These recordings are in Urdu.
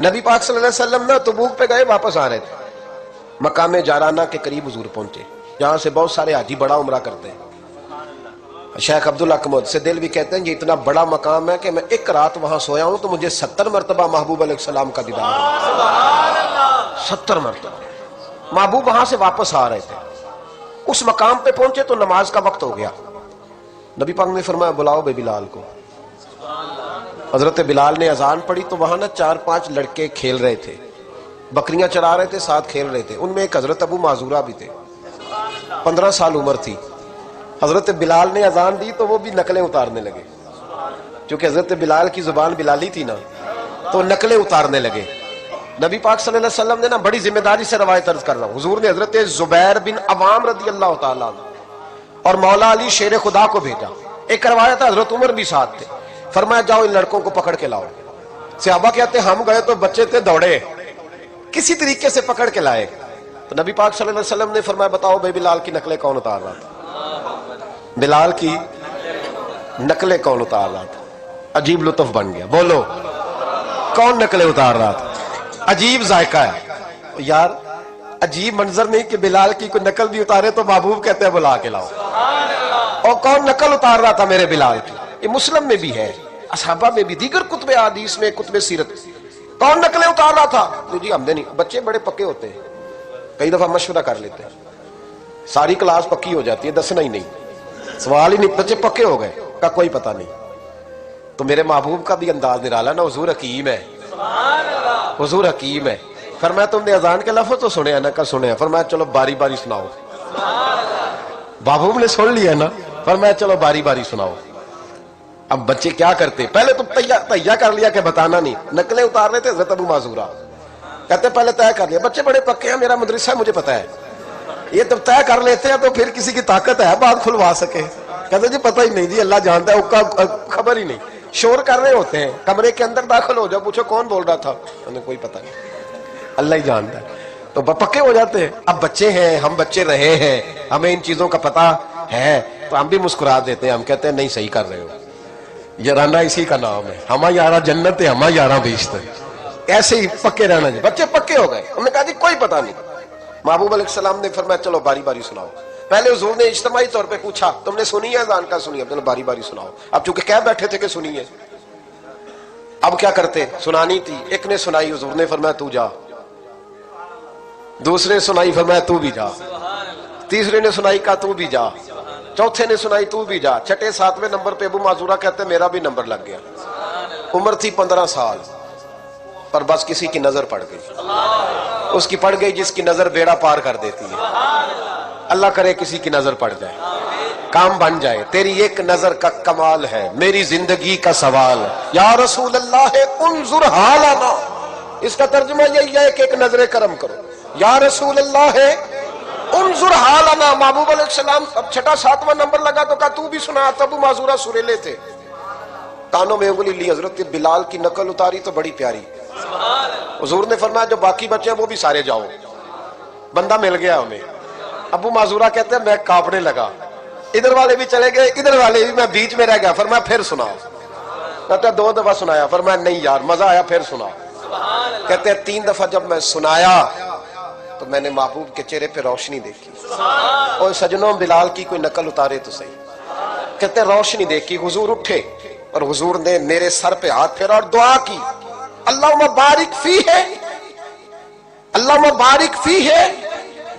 نبی پاک صلی اللہ علیہ وسلم نا تبوک پہ گئے، واپس آ رہے تھے، مقام جارانہ کے قریب حضور پہنچے، جہاں سے بہت سارے حاجی بڑا عمرہ کرتے ہیں۔ شیخ عبدالحق سے دل بھی کہتے ہیں یہ اتنا بڑا مقام ہے کہ میں ایک رات وہاں سویا ہوں تو مجھے 70 مرتبہ محبوب علیہ السلام کا دیدار ہوا، 70 مرتبہ۔ محبوب وہاں سے واپس آ رہے تھے، اس مقام پہ پہنچے تو نماز کا وقت ہو گیا۔ نبی پاک نے فرمایا بلاؤ بے بلال کو۔ حضرت بلال نے اذان پڑھی تو وہاں نا 4-5 لڑکے کھیل رہے تھے، بکریاں چرا رہے تھے، ساتھ کھیل رہے تھے۔ ان میں ایک حضرت ابو معذورہ بھی تھے، 15 سال عمر تھی۔ حضرت بلال نے اذان دی تو وہ بھی نقلیں اتارنے لگے، چونکہ حضرت بلال کی زبان بلالی تھی نا، تو نقلیں اتارنے لگے۔ نبی پاک صلی اللہ علیہ وسلم نے نا بڑی ذمہ داری سے روایت عرض کر رہا ہوں، حضور نے حضرت زبیر بن عوام رضی اللہ تعالیٰ عنہ اور مولا علی شیر خدا کو بھیجا۔ ایک روایت ہے حضرت عمر بھی ساتھ تھے، فرمایا جاؤ ان لڑکوں کو پکڑ کے لاؤ۔ صحابہ کہتے ہم گئے تو بچے تھے، دوڑے، کسی طریقے سے پکڑ کے لائے۔ تو نبی پاک صلی اللہ علیہ وسلم نے فرمایا بتاؤ بے بلال کی نقلیں کون اتار رہا تھا؟ بلال کی نقلیں کون اتار رہا تھا؟ عجیب لطف بن گیا، بولو کون نقلیں اتار رہا تھا؟ عجیب ذائقہ ہے یار، عجیب منظر نہیں کہ بلال کی کوئی نقل بھی اتارے تو محبوب کہتے ہیں بلا کے لاؤ۔ اور کون نقل اتار رہا تھا میرے بلال کی؟ یہ مسلم میں بھی ہے، اصحابہ میں بھی، دیگر کتب حدیث میں، کتب سیرت۔ کون نقلیں اتار رہا تھا؟ جی ہم نے نہیں، بچے بڑے پکے ہوتے ہیں، کئی دفعہ مشورہ کر لیتے ہیں، ساری کلاس پکی ہو جاتی ہے، دسنا ہی نہیں، سوال ہی نہیں، بچے پکے ہو گئے کا کوئی پتہ نہیں۔ تو میرے محبوب کا بھی انداز نرالا نا، حضور حکیم ہے، حضور حکیم ہے۔ فرمایا تم نے اذان کے لفظ تو سنے ہیں نا؟ کا سنے ہیں۔ فرمایا چلو باری باری سناؤ۔ محبوب نے سن لیا نا، فرمایا چلو باری باری سناؤ۔ اب بچے کیا کرتے؟ پہلے تو تیار کر لیا کہ بتانا نہیں، نقلیں اتار رہے تھے حضرت ابو معذورہ، کہتے پہلے طے کر لیا، بچے بڑے پکے ہیں، میرا مدرسہ ہے مجھے پتا ہے، یہ جب طے کر لیتے ہیں تو پھر کسی کی طاقت ہے بات کھلوا سکے؟ کہتے جی پتہ ہی نہیں جی، اللہ جانتا ہے، اس کا خبر ہی نہیں، شور کر رہے ہوتے ہیں، کمرے کے اندر داخل ہو جاؤ، پوچھو کون بول رہا تھا، انہیں کوئی پتہ نہیں، اللہ ہی جانتا ہے، تو پکے ہو جاتے ہیں۔ اب بچے ہیں، ہم بچے رہے ہیں، ہمیں ان چیزوں کا پتہ ہے، تو ہم بھی مسکرا دیتے ہیں، ہم کہتے ہیں نہیں صحیح کر رہے ہو، یارانہ اسی کا نام ہے، ہما یارہ جنت ہے، ہما یارہ بیشتر، ایسے ہی پکے رہنا جی۔ بچے پکے ہو گئے، انہوں نے کہا جی کوئی پتہ نہیں۔ محبوب علیہ السلام نے فرمایا چلو باری باری سناؤ۔ پہلے حضور نے اجتماعی طور پہ پوچھا تم نے سنی ہے اذان کا؟ سنی ہے، چلو باری باری سناؤ۔ اب چونکہ کہہ بیٹھے تھے کہ سنی ہے، اب کیا کرتے؟ سنانی تھی۔ ایک نے سنائی، حضور نے فرمایا تو جا، دوسرے نے سنائی، فرمایا تو بھی جا، تیسرے نے سنائی، کہا تو بھی جا، چوتھے نے سنائی، تو بھی جا، چھٹے 7ویں نمبر پہ ابو معذورہ کہتے میرا بھی نمبر لگ گیا۔ عمر تھی 15 سال، پر بس کسی کی نظر پڑ گئی، اس کی پڑ گئی جس کی نظر بیڑا پار کر دیتی ہے۔ اللہ کرے کسی کی نظر پڑ جائے، کام بن جائے۔ تیری ایک نظر کا کمال ہے، میری زندگی کا سوال ہے، یا رسول اللہ انظر حالنا، اس کا ترجمہ یہی ہے کہ ایک نظر کرم کرو، یا رسول اللہ انظر حالنا۔ محبوب علیہ السلام اب چھٹا 7واں نمبر لگا تو کہا تو بھی سنا۔ تب معذورہ سریلے تھے، کانوں میں انگلی لی، حضرت بلال کی نقل اتاری تو بڑی پیاری۔ حضور نے فرمایا جو باقی بچے ہیں وہ بھی سارے جاؤ، بندہ مل گیا ہمیں۔ ابو معذورہ کہتے ہیں میں کانپنے لگا، ادھر والے بھی چلے گئے، ادھر والے بھی، میں بیچ میں رہ گیا۔ فرمایا پھر سناؤ، کہتے 2 دفعہ سنایا، فرمایا نہیں یار مزہ آیا، پھر سنا۔ کہتے 3 دفعہ جب میں سنایا تو میں نے محبوب کے چہرے پہ روشنی دیکھی۔ اور سجنوں بلال کی کوئی نقل اتارے تو صحیح، کہتے روشنی دیکھی، حضور اٹھے اور حضور نے میرے سر پہ ہاتھ پھیرا اور دعا کی، اللہم بارک فیہ، اللہم بارک فیہ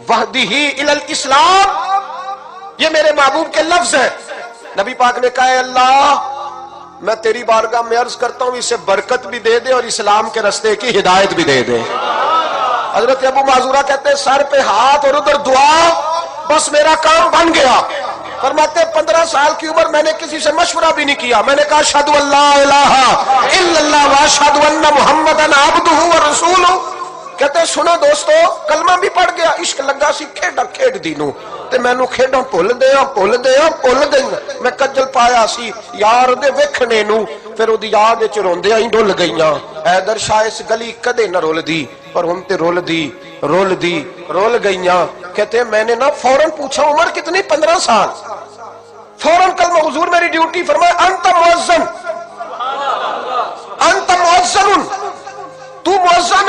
وہدہ الی الاسلام۔ یہ میرے محبوب کے لفظ ہیں۔ نبی پاک نے کہا اے اللہ میں تیری بارگاہ میں عرض کرتا ہوں اسے برکت بھی دے دے اور اسلام کے راستے کی ہدایت بھی دے دے۔ حضرت ابو معذورہ کہتے ہیں سر پہ ہاتھ اور ادھر دعا، بس میرا کام بن گیا۔ فرماتے 15 سال کی عمر میں نے کسی سے مشورہ بھی نہیں کیا، میں نے کہا اشہد ان لا الہ الا اللہ واشہد ان محمدا عبدہ ورسولہ۔ کہتے سنو دوستو، کلمہ بھی پڑھ گیا، عشق لگا سی کھیڈا کھیڈ دینوں تے مینوں کھیڈاں بھول گئی، میں کجل پایا سی یار دے ویکھنے نوں، پھر اودی یاد وچ روندیاں ہی ڈل گئیاں۔ حیدر شاہ اس گلی کدے نہ رول دی، پر ہن تے رول گئیاں۔ کہتے میں نے نا فوراً پوچھا عمر کتنی؟ 15 سال۔ فوراً کلمہ حضور میری ڈیوٹی، فرمایا انت مؤذن، انت مؤذن، تو